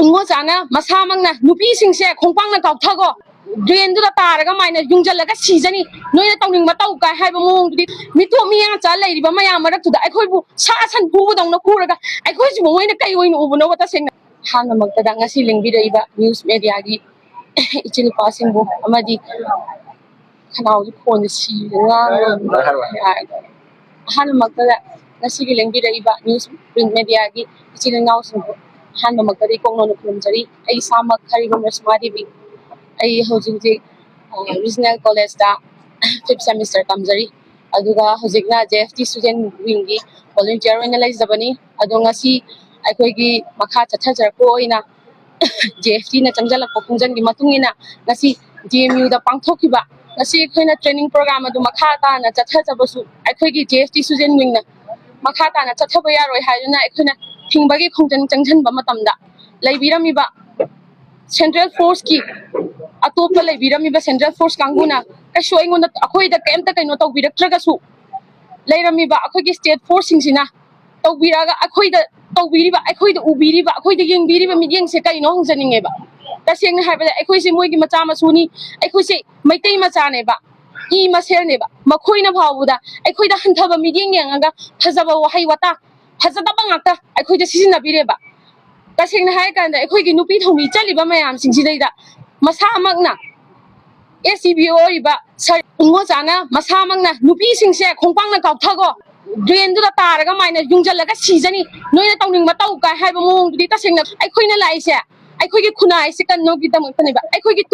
ungozana masamangna nupi singse khongpangna kauthago drain du da taraga maina yungjalaga season noina tawning matau ka haiba mong di mito miya cha lairi ba maya marak tu da ai khoi bu sa san bu dong na puraga ai khoi ji moina kai oin ubuno wata sengna hana magta da ngasi lingbi dai ba news media gi ichil passing bu amadi khanau ji phone si nga hana magta da ngasi gi lingbi dai ba news print media gi ichil ngau sing hana magta dai kongno no khumjari ai samak khari gom rasmadi bi I hojik regional college da 5th semester tamjari aduga hojikna JFT student wing gi volunteer analyze dabani adonga si aikoi gi makha chathajar ko ina JFT na changjala ko khungjan gi matungina ngasi DMU da pangthokiba ngasi khoina training program adu makha ta na chathajabasu aikoi gi JFT student wing na makha ta na chathaba yaroi haina aikhoina thingba gi khungjan changjan ba matamda laibirami ba Central Force ki atop le birami ba Central Force kanguna ka showing on akhoi da kemta kaino taw biraktraga su leirami ba akhoi ki state force singina taw biraga akhoi da taw biri ba akhoi da ubiri ba akhoi da yeng biri ba midyeng se kaino hongjaninge ba ta sengna haiba da akhoi se moi gi macha masuni akhoi se maitai macha ne ba I masel ne ba makhoi na bhawu da akhoi da hanthaba midyeng yangaga phajaba wahai wata phajada ba ngakta akhoi da sisina bire ba ta sengna hai kan da akhoi gi nupi thomi chaliba mayam singsi da masamagna SCBO iba ungozana masamagna nupi singse khongpangna kauthago drain du da taraga maina yungjalaga season noina tawning matau ka haiba mong di ta sengna aikhoina laise aikhoi gi khuna aise kan no gi damak tane ba aikhoi gi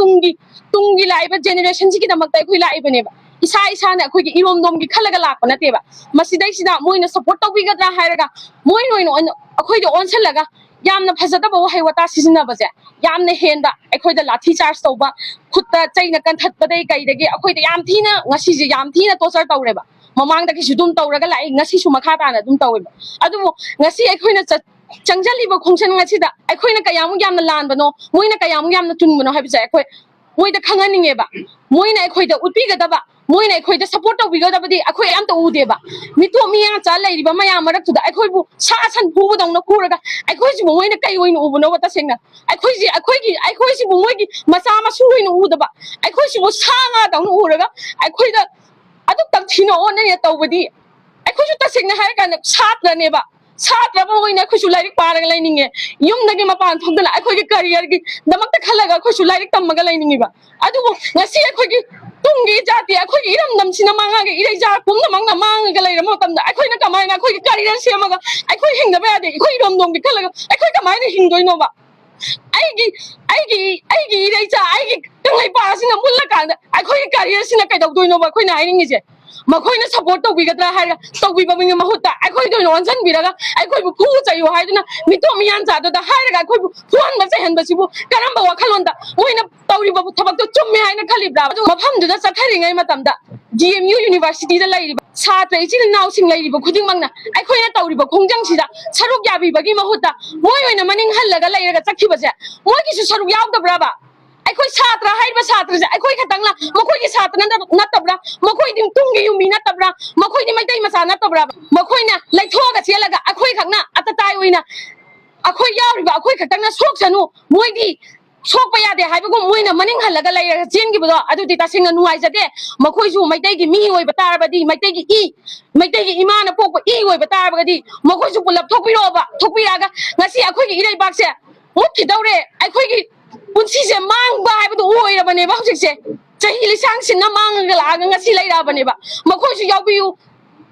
tungi laiba generation ji gi damak ta aikhoi laiba ne ba isa na aikhoi gi irom dom gi khalaga lakpa nate ba masidai sida moina support tawi gadra hairaga moi noino aikhoi gi onsalaga yamna phajadaba wahai wata sisina baje yamna henda aikhoida lathi charge tawba khutta chaina kan thatpadai kaidagi aikhoida yam thina ngasi je yam thina torture tawreba mamang da ki sudum tawraga lai ngasi su makha ta na dum taweba adu ngasi aikhoina changjali ba khongsan ngasi da aikhoina kayamu yamna lan bano moina kayamu yamna tun bano habi ja aikoi moida khanganinge ba moina aikhoida utpi gadaba moina aikhoida support tawi gadaba di aikoi am ta ude ba mito miya cha lairi ba maya marak tu da aikoi bu sa san bu dong na puraga aikoi ji moina kai oin ubuno wata sengna aikoi ji moi gi macha masu oin udaba aikoi ji bu sa nga dong uraga aikoi da adu tak thino on ne tawbadi aikoi ju ta sengna hai kan satra ne ba satra ba moina aikoi ju lairik paraga laininge yum nagi mapan thongdala aikoi gi career gi damak ta khalaga aikoi ju lairik tamaga lainingi ba adu ngasi aikoi gi tungi jati aikoi gi iram nam sina manga gi irei ja pumna mangna manga laira mo tamda aikoi na kamai na aikoi gi career semaga aikoi hingda ba de aikoi rom dong gi khalaga aikoi kamai na hingdoi no ba aigi irei ja aigi kangai pa sina mulla kan aikoi gi career sina kai dau doi no ba aikoi na airingi je makhoi na support to bigadra haira to bi babing mahutta aikoi doi no onsan biraga aikoi bu khu chayo haiduna mito miyan ja do da haira aikoi bu phone ma chahan basibu karamba wakhalon da moina tawri babu thabak to chumme haina khalibra mafam du da chathari ngai matam da GMU University da lairi satra ichil naw sing lairi ba khuding mangna aikoi na tawri ba khongjang sida saruk yabi bagi mahutta moi oina maning hallaga lairaga chakhi baje moi ki su saruk yaw da braba aikoi satra haiba satra je aikoi khatangla makoi ki satra na tabra makoi dim tungi yumi na tabra makoi ni maitai masa na tabra makoi na laithoga chelaga aikoi khakna atatai oina akoi yawriba akoi khatangna sok sanu moi di sok pa yade haiba ko moina maning halaga lairaga chen gi bodo adu di tasingna nuai jade makoi su maitai gi mi oi batarabadi maitai gi imana pokko I oi batarabadi makoi su pulap thokpiroba thokpiraga ngasi akoi gi irei bakse mukhi daure aikoi gi punsi se mangba haiba do oi rabane ba hojik se chahi lisang sinna manga laga ngasi lairabane ba makoi su yawbiu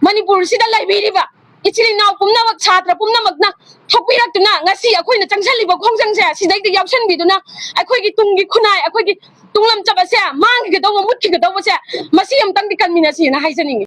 manipur sida laibiri ba ichili naw pumna mak chatra pumna makna thokpirak tuna ngasi akoi na changsali ba khongjang se sidai de yapsan bi duna akoi gi tungi khunai akoi gi tunglam chaba se mang gi daw mut gi daw se masi am tang di kanmina si na haijaning